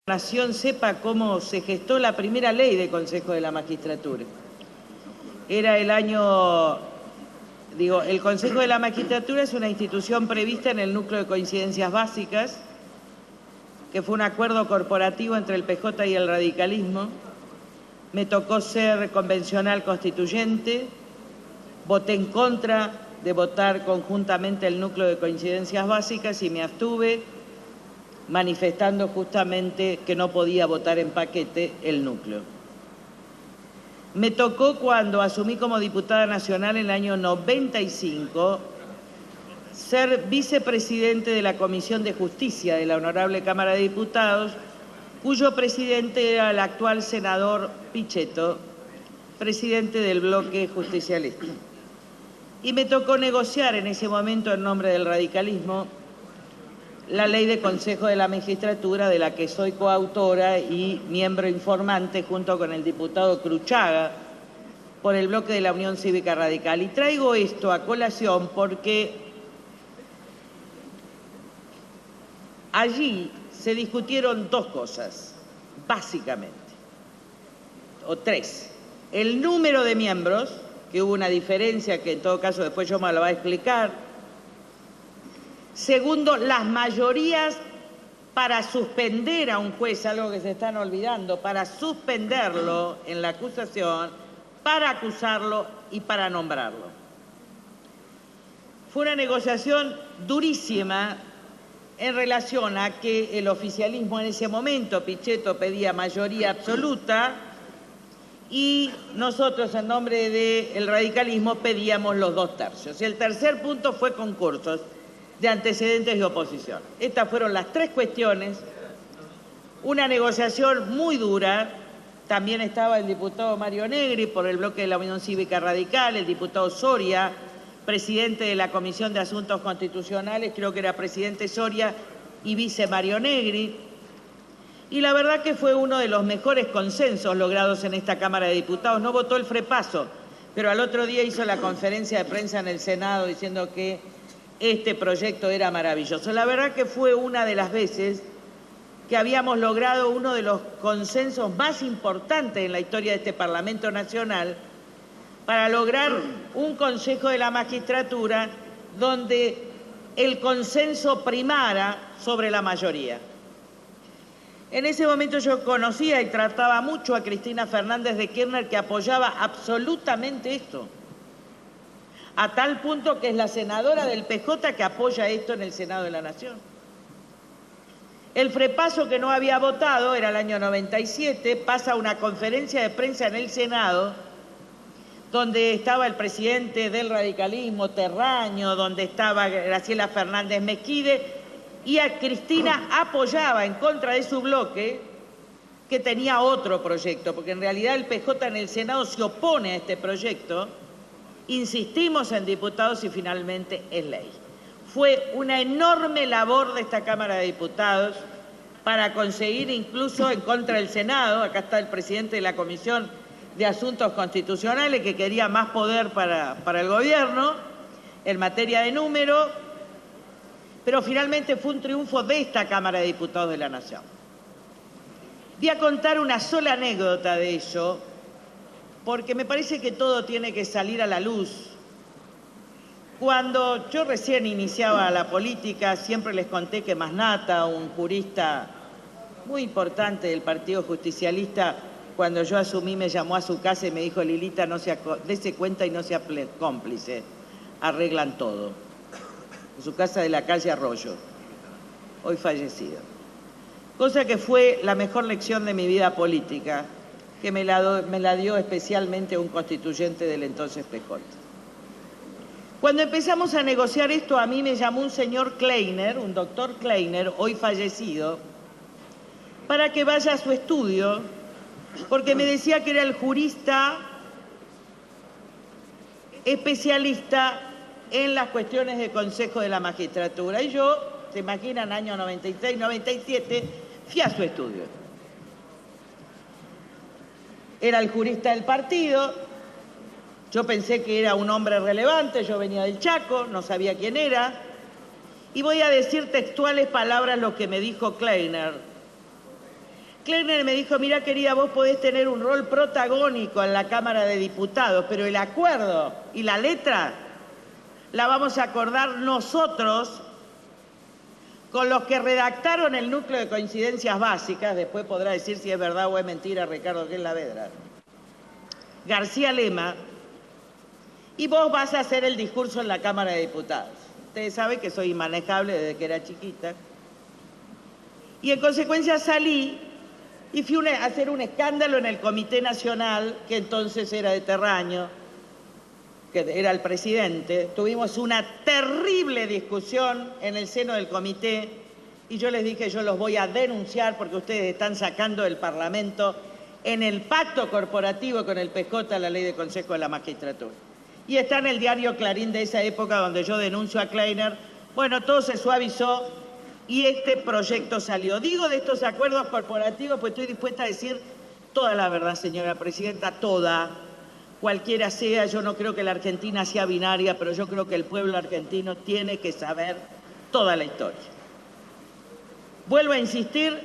Nación sepa cómo se gestó la primera ley de Consejo de la Magistratura. Era el año, el Consejo de la Magistratura es una institución prevista en el núcleo de coincidencias básicas, que fue un acuerdo corporativo entre el PJ y el radicalismo. Me tocó ser convencional constituyente, voté en contra de votar conjuntamente el núcleo de coincidencias básicas y me abstuve, manifestando justamente que no podía votar en paquete el núcleo. Me tocó, cuando asumí como diputada nacional en el año 95, ser vicepresidente de la Comisión de Justicia de la Honorable Cámara de Diputados, cuyo presidente era el actual senador Pichetto, presidente del bloque justicialista. Y me tocó negociar en ese momento, en nombre del radicalismo, la ley de Consejo de la Magistratura, de la que soy coautora y miembro informante junto con el diputado Cruchaga por el bloque de la Unión Cívica Radical. Y traigo esto a colación porque allí se discutieron dos cosas, básicamente, o tres. El número de miembros, que hubo una diferencia que en todo caso después yo me la voy a explicar. Segundo, las mayorías para suspender a un juez, algo que se están olvidando, para suspenderlo en la acusación, para acusarlo y para nombrarlo. Fue una negociación durísima en relación a que el oficialismo en ese momento, Pichetto, pedía mayoría absoluta y nosotros, en nombre del radicalismo, pedíamos los 2/3. Y el tercer punto fue concursos de antecedentes de oposición. Estas fueron las tres cuestiones, una negociación muy dura. También estaba el diputado Mario Negri por el bloque de la Unión Cívica Radical, el diputado Soria, presidente de la Comisión de Asuntos Constitucionales, creo que era presidente Soria y vice Mario Negri. Y la verdad que fue uno de los mejores consensos logrados en esta Cámara de Diputados. No votó el frepaso, pero al otro día hizo la conferencia de prensa en el Senado diciendo que este proyecto era maravilloso. La verdad que fue una de las veces que habíamos logrado uno de los consensos más importantes en la historia de este Parlamento Nacional para lograr un Consejo de la Magistratura donde el consenso primara sobre la mayoría. En ese momento yo conocía y trataba mucho a Cristina Fernández de Kirchner, que apoyaba absolutamente esto, a tal punto que es la senadora del PJ que apoya esto en el Senado de la Nación. El frepaso, que no había votado, era el año 97, pasa a una conferencia de prensa en el Senado, donde estaba el presidente del radicalismo, Terraño, donde estaba Graciela Fernández Mesquide, y a Cristina apoyaba en contra de su bloque, que tenía otro proyecto, porque en realidad el PJ en el Senado se opone a este proyecto. Insistimos en diputados y finalmente es ley. Fue una enorme labor de esta Cámara de Diputados para conseguir, incluso en contra del Senado, acá está el presidente de la Comisión de Asuntos Constitucionales, que quería más poder para el gobierno en materia de número, pero finalmente fue un triunfo de esta Cámara de Diputados de la Nación. Voy a contar una sola anécdota de ello, porque me parece que todo tiene que salir a la luz. Cuando yo recién iniciaba la política, siempre les conté que Masnata, un jurista muy importante del Partido Justicialista, cuando yo asumí me llamó a su casa y me dijo: Lilita, dése cuenta y no sea cómplice, arreglan todo. En su casa de la calle Arroyo, hoy fallecido. Cosa que fue la mejor lección de mi vida política, que me la dio especialmente un constituyente del entonces PJ. Cuando empezamos a negociar esto, a mí me llamó un señor Kleiner, un doctor Kleiner, hoy fallecido, para que vaya a su estudio, porque me decía que era el jurista especialista en las cuestiones de Consejo de la Magistratura. Y yo, se imaginan, año 96, 97, fui a su estudio. Era el jurista del partido, yo pensé que era un hombre relevante, yo venía del Chaco, no sabía quién era, y voy a decir textuales palabras lo que me dijo Kleiner. Kleiner me dijo, mira querida, vos podés tener un rol protagónico en la Cámara de Diputados, pero el acuerdo y la letra la vamos a acordar nosotros con los que redactaron el núcleo de coincidencias básicas, después podrá decir si es verdad o es mentira Ricardo Lavedra, García Lema, y vos vas a hacer el discurso en la Cámara de Diputados. Ustedes saben que soy inmanejable desde que era chiquita. Y en consecuencia salí y fui a hacer un escándalo en el Comité Nacional, que entonces era de Terraño, que era el presidente. Tuvimos una terrible discusión en el seno del comité y yo les dije, yo los voy a denunciar porque ustedes están sacando del Parlamento en el pacto corporativo con el PJ la ley de Consejo de la Magistratura. Y está en el diario Clarín de esa época donde yo denuncio a Kleiner. Bueno, todo se suavizó y este proyecto salió. Digo de estos acuerdos corporativos pues estoy dispuesta a decir toda la verdad, señora presidenta, toda, cualquiera sea. Yo no creo que la Argentina sea binaria, pero yo creo que el pueblo argentino tiene que saber toda la historia. Vuelvo a insistir,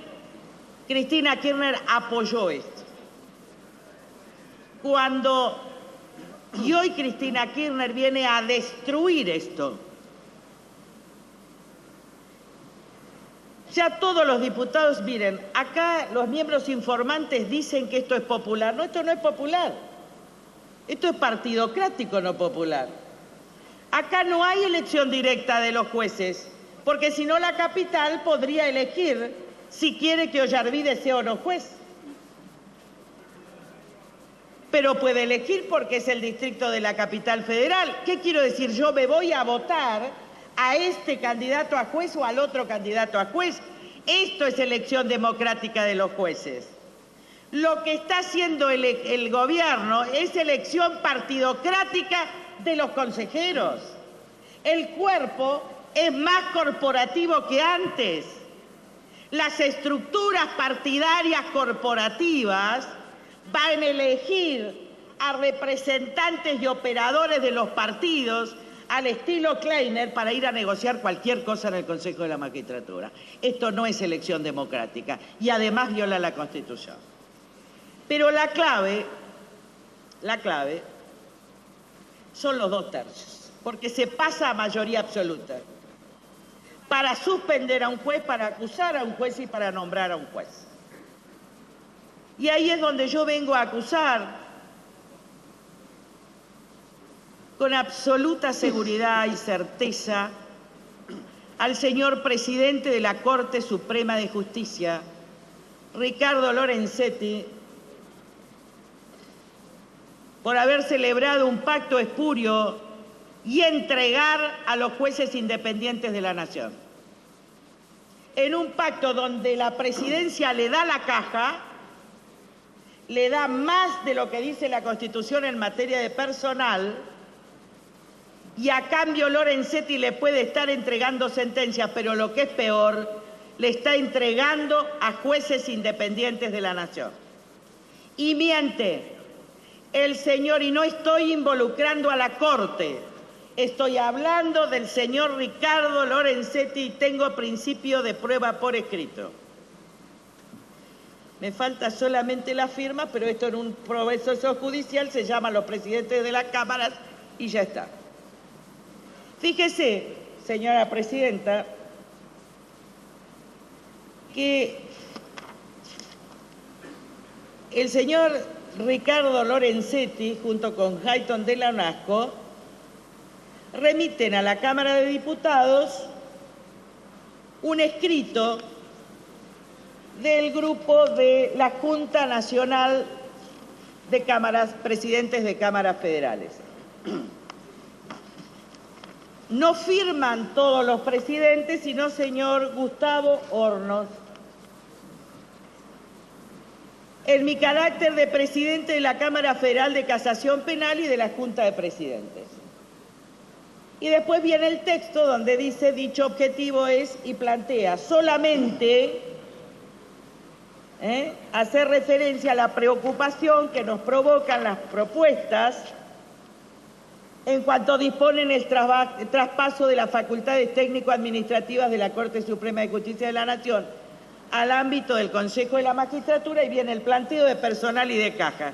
Cristina Kirchner apoyó esto. Y hoy Cristina Kirchner viene a destruir esto. Ya todos los diputados, miren, acá los miembros informantes dicen que esto es popular. No, esto no es popular. Esto es partidocrático, no popular. Acá no hay elección directa de los jueces, porque si no la capital podría elegir si quiere que Ollarvide sea o no juez. Pero puede elegir porque es el distrito de la capital federal. ¿Qué quiero decir? Yo me voy a votar a este candidato a juez o al otro candidato a juez. Esto es elección democrática de los jueces. Lo que está haciendo el gobierno es elección partidocrática de los consejeros. El cuerpo es más corporativo que antes. Las estructuras partidarias corporativas van a elegir a representantes y operadores de los partidos al estilo Kleiner para ir a negociar cualquier cosa en el Consejo de la Magistratura. Esto no es elección democrática y además viola la Constitución. Pero la clave son los 2/3, porque se pasa a mayoría absoluta para suspender a un juez, para acusar a un juez y para nombrar a un juez. Y ahí es donde yo vengo a acusar con absoluta seguridad y certeza al señor presidente de la Corte Suprema de Justicia, Ricardo Lorenzetti, por haber celebrado un pacto espurio y entregar a los jueces independientes de la Nación. En un pacto donde la presidencia le da la caja, le da más de lo que dice la Constitución en materia de personal, y a cambio Lorenzetti le puede estar entregando sentencias, pero lo que es peor, le está entregando a jueces independientes de la Nación. Y miente el señor, y no estoy involucrando a la Corte, estoy hablando del señor Ricardo Lorenzetti y tengo principio de prueba por escrito. Me falta solamente la firma, pero esto en un proceso judicial se llama los presidentes de las cámaras y ya está. Fíjese, señora presidenta, que el señor Ricardo Lorenzetti, junto con Hayton de Lanasco, remiten a la Cámara de Diputados un escrito del grupo de la Junta Nacional de Cámaras, presidentes de cámaras federales. No firman todos los presidentes, sino señor Gustavo Hornos. En mi carácter de presidente de la Cámara Federal de Casación Penal y de la Junta de Presidentes. Y después viene el texto donde dice, dicho objetivo es, y plantea solamente hacer referencia a la preocupación que nos provocan las propuestas en cuanto disponen el traspaso de las facultades técnico-administrativas de la Corte Suprema de Justicia de la Nación al ámbito del Consejo de la Magistratura y viene el planteo de personal y de caja.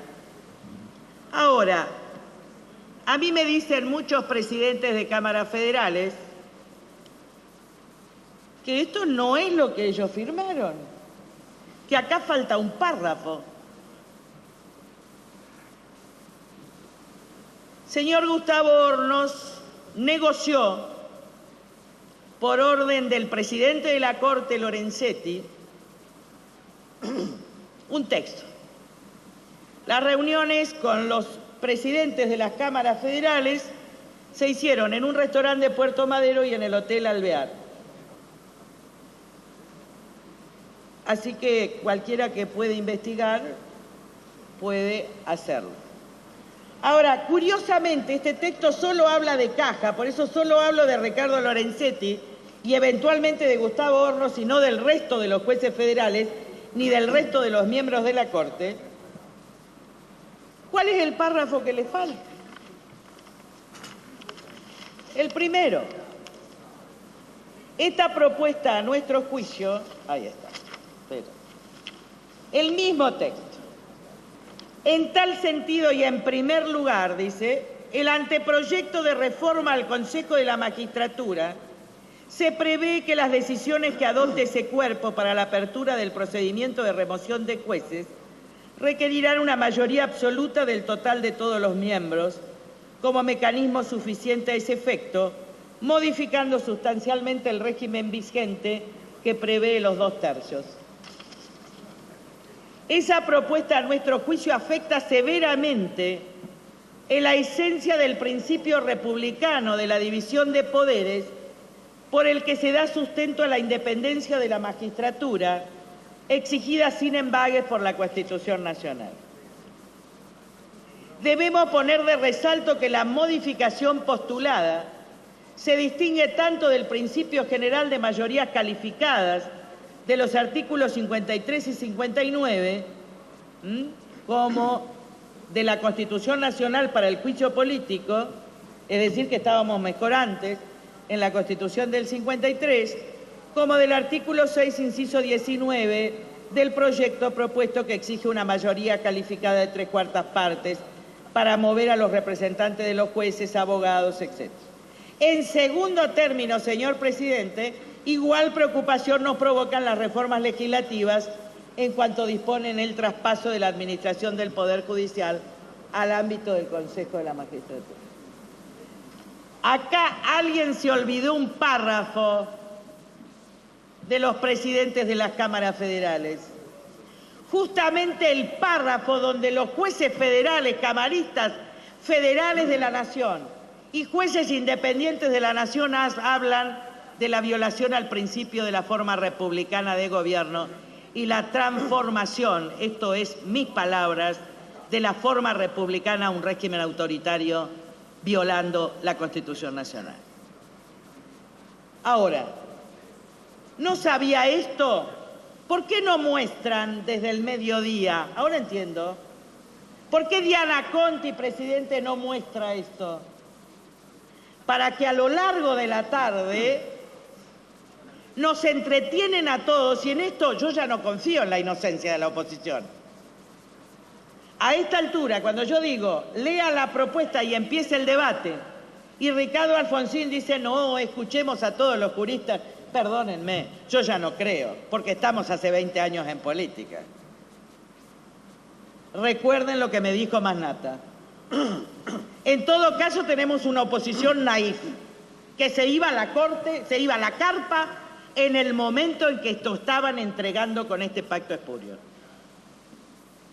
Ahora, a mí me dicen muchos presidentes de cámaras federales que esto no es lo que ellos firmaron, que acá falta un párrafo. Señor Gustavo Hornos negoció, por orden del presidente de la Corte, Lorenzetti, un texto. Las reuniones con los presidentes de las cámaras federales se hicieron en un restaurante de Puerto Madero y en el Hotel Alvear. Así que cualquiera que pueda investigar puede hacerlo. Ahora, curiosamente, este texto solo habla de caja, por eso solo hablo de Ricardo Lorenzetti y eventualmente de Gustavo Hornos y no del resto de los jueces federales ni del resto de los miembros de la Corte. ¿Cuál es el párrafo que le falta? El primero. Esta propuesta, a nuestro juicio, ahí está, el mismo texto. En tal sentido y en primer lugar, dice, el anteproyecto de reforma al Consejo de la Magistratura se prevé que las decisiones que adopte ese cuerpo para la apertura del procedimiento de remoción de jueces requerirán una mayoría absoluta del total de todos los miembros como mecanismo suficiente a ese efecto, modificando sustancialmente el régimen vigente que prevé los 2/3. Esa propuesta, a nuestro juicio, afecta severamente en la esencia del principio republicano de la división de poderes por el que se da sustento a la independencia de la magistratura, exigida sin embargo por la Constitución Nacional. Debemos poner de resalto que la modificación postulada se distingue tanto del principio general de mayorías calificadas de los artículos 53 y 59, como de la Constitución Nacional para el juicio político, es decir, que estábamos mejor antes en la Constitución del 53, como del artículo 6, inciso 19, del proyecto propuesto que exige una mayoría calificada de 3/4 partes para mover a los representantes de los jueces, abogados, etc. En segundo término, señor presidente, igual preocupación nos provocan las reformas legislativas en cuanto disponen el traspaso de la administración del Poder Judicial al ámbito del Consejo de la Magistratura. Acá alguien se olvidó un párrafo de los presidentes de las cámaras federales. Justamente el párrafo donde los jueces federales, camaristas federales de la Nación y jueces independientes de la Nación hablan de la violación al principio de la forma republicana de gobierno y la transformación, esto es mis palabras, de la forma republicana a un régimen autoritario violando la Constitución Nacional. Ahora, ¿no sabía esto? ¿Por qué no muestran desde el mediodía? Ahora entiendo. ¿Por qué Diana Conti, presidente, no muestra esto? Para que a lo largo de la tarde nos entretienen a todos, y en esto yo ya no confío en la inocencia de la oposición. A esta altura, cuando yo digo, lea la propuesta y empiece el debate, y Ricardo Alfonsín dice, no, escuchemos a todos los juristas, perdónenme, yo ya no creo, porque estamos hace 20 años en política. Recuerden lo que me dijo Masnata. En todo caso, tenemos una oposición naif, que se iba a la Corte, se iba a la carpa, en el momento en que esto estaban entregando con este pacto espurio.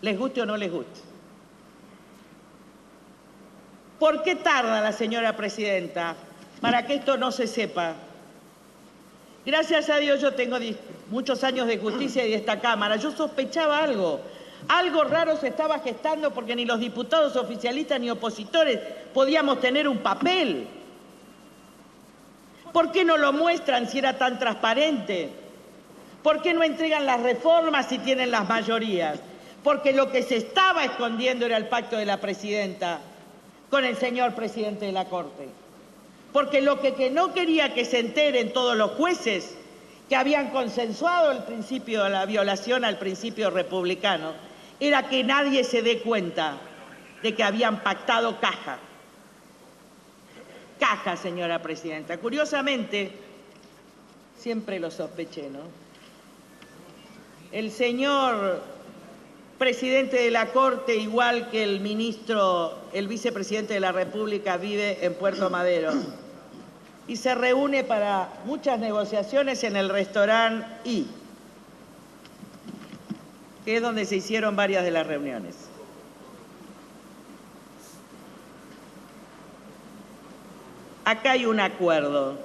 Les guste o no les guste. ¿Por qué tarda la señora presidenta para que esto no se sepa? Gracias a Dios yo tengo muchos años de justicia y de esta Cámara. Yo sospechaba algo. Algo raro se estaba gestando porque ni los diputados oficialistas ni opositores podíamos tener un papel. ¿Por qué no lo muestran si era tan transparente? ¿Por qué no entregan las reformas si tienen las mayorías? Porque lo que se estaba escondiendo era el pacto de la presidenta con el señor presidente de la Corte. Porque lo que no quería que se enteren todos los jueces que habían consensuado el principio, la violación al principio republicano, era que nadie se dé cuenta de que habían pactado caja. Caja, señora presidenta. Curiosamente, siempre lo sospeché, ¿no? El señor presidente de la Corte, igual que el ministro, el vicepresidente de la República, vive en Puerto Madero y se reúne para muchas negociaciones en el restaurante I, que es donde se hicieron varias de las reuniones. Acá hay un acuerdo,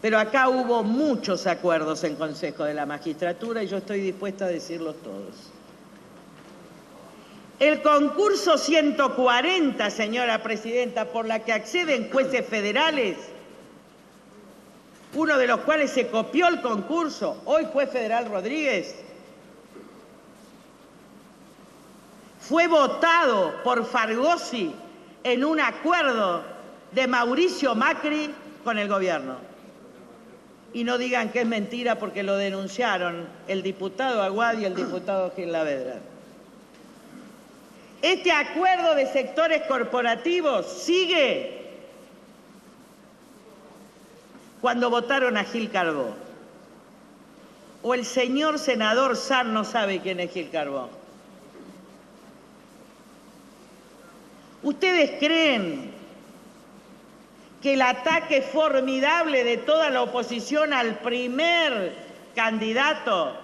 pero acá hubo muchos acuerdos en Consejo de la Magistratura y yo estoy dispuesta a decirlos todos. El concurso 140, señora presidenta, por la que acceden jueces federales, uno de los cuales se copió el concurso, hoy juez federal Rodríguez, fue votado por Fargosi en un acuerdo de Mauricio Macri con el gobierno. Y no digan que es mentira porque lo denunciaron el diputado Aguad y el diputado Gil Lavedra. Este acuerdo de sectores corporativos sigue cuando votaron a Gil Carbó. O el señor senador Sanz no sabe quién es Gil Carbó. ¿Ustedes creen que el ataque formidable de toda la oposición al primer candidato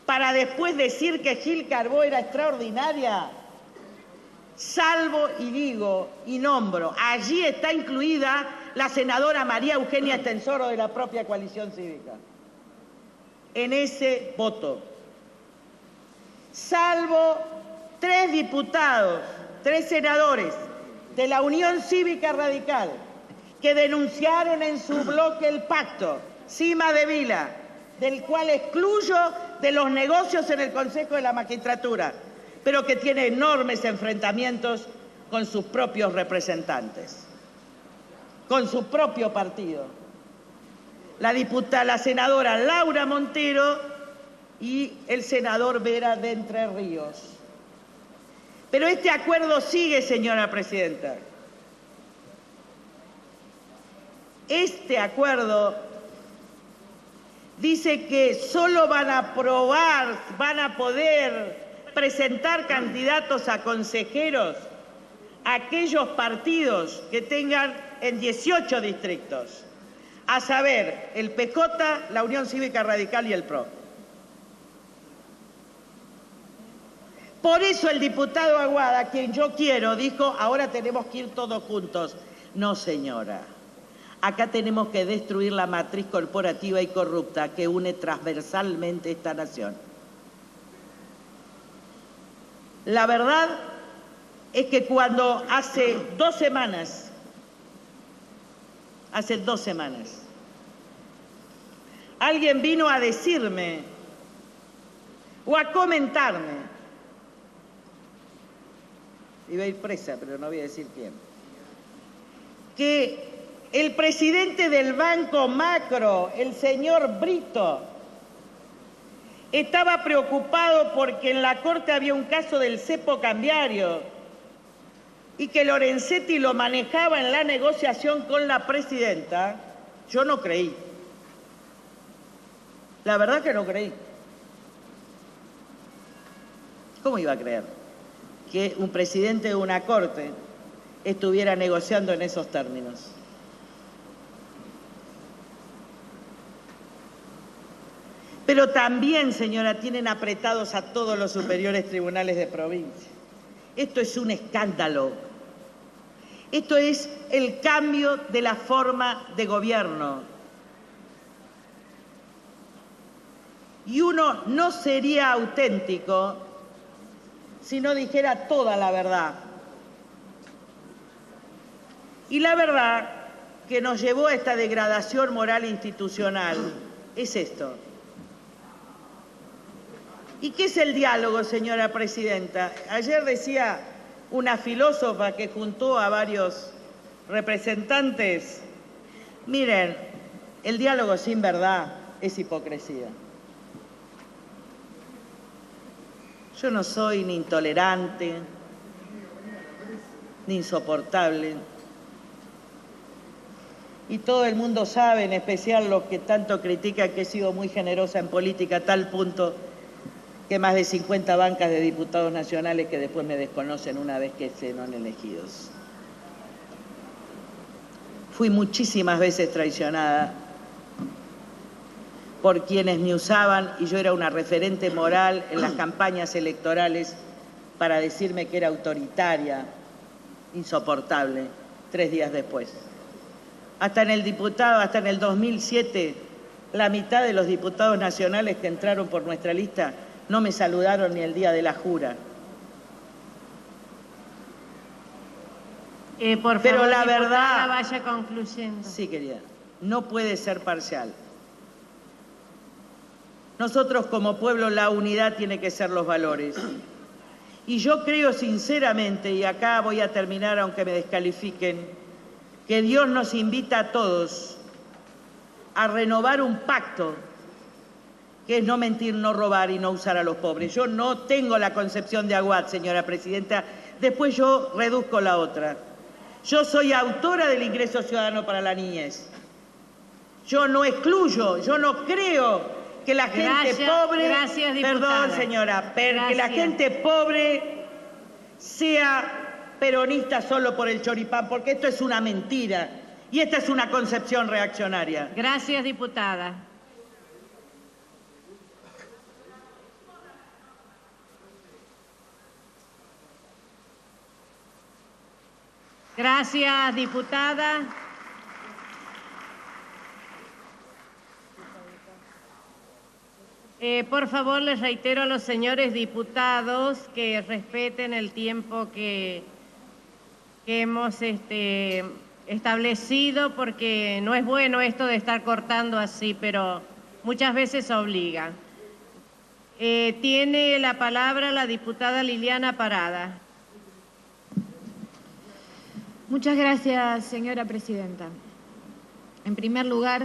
para después decir que Gil Carbó era extraordinaria? Salvo, y digo, y nombro, allí está incluida la senadora María Eugenia Estensoro de la propia coalición cívica, en ese voto. Salvo 3 diputados, 3 senadores de la Unión Cívica Radical, que denunciaron en su bloque el pacto, Cima de Vila, del cual excluyo de los negocios en el Consejo de la Magistratura, pero que tiene enormes enfrentamientos con sus propios representantes, con su propio partido. La senadora Laura Montero y el senador Vera de Entre Ríos. Pero este acuerdo sigue, señora presidenta. Este acuerdo dice que solo van a poder presentar candidatos a consejeros aquellos partidos que tengan en 18 distritos, a saber, el PJ, la Unión Cívica Radical y el PRO. Por eso el diputado Aguada, a quien yo quiero, dijo, ahora tenemos que ir todos juntos. No, señora. Acá tenemos que destruir la matriz corporativa y corrupta que une transversalmente esta nación. La verdad es que cuando hace 2 semanas, alguien vino a decirme o a comentarme, iba a ir presa, pero no voy a decir quién, que el presidente del Banco Macro, el señor Brito, estaba preocupado porque en la Corte había un caso del cepo cambiario y que Lorenzetti lo manejaba en la negociación con la presidenta. Yo no creí. La verdad que no creí. ¿Cómo iba a creer que un presidente de una Corte estuviera negociando en esos términos? Pero también, señora, tienen apretados a todos los superiores tribunales de provincia. Esto es un escándalo. Esto es el cambio de la forma de gobierno. Y uno no sería auténtico si no dijera toda la verdad. Y la verdad que nos llevó a esta degradación moral institucional es esto. ¿Y qué es el diálogo, señora presidenta? Ayer decía una filósofa que juntó a varios representantes Miren, el diálogo sin verdad es hipocresía. Yo no soy ni intolerante, ni insoportable. Y todo el mundo sabe, en especial los que tanto critican, que he sido muy generosa en política a tal punto que más de 50 bancas de diputados nacionales que después me desconocen una vez que sean elegidos. Fui muchísimas veces traicionada por quienes me usaban, y yo era una referente moral en las campañas electorales, para decirme que era autoritaria, insoportable, 3 días después. Hasta en el 2007, la mitad de los diputados nacionales que entraron por nuestra lista no me saludaron ni el día de la jura. Por favor, pero la verdad, vaya concluyendo. Sí, querida, no puede ser parcial. Nosotros como pueblo, la unidad tiene que ser los valores. Y yo creo sinceramente, y acá voy a terminar aunque me descalifiquen, que Dios nos invita a todos a renovar un pacto, que es no mentir, no robar y no usar a los pobres. Yo no tengo la concepción de Aguad, señora presidenta, después yo reduzco la otra. Yo soy autora del ingreso ciudadano para la niñez. Yo no excluyo, yo no creo que la gente pobre, gracias, diputada. perdón señora, que la gente pobre sea peronista solo por el choripán, porque esto es una mentira y esta es una concepción reaccionaria. Gracias, diputada. Gracias, diputada. Por favor, les reitero a los señores diputados que respeten el tiempo que hemos establecido, porque no es bueno esto de estar cortando así, pero muchas veces obliga. Tiene la palabra la diputada Liliana Parada. Muchas gracias, señora presidenta. En primer lugar,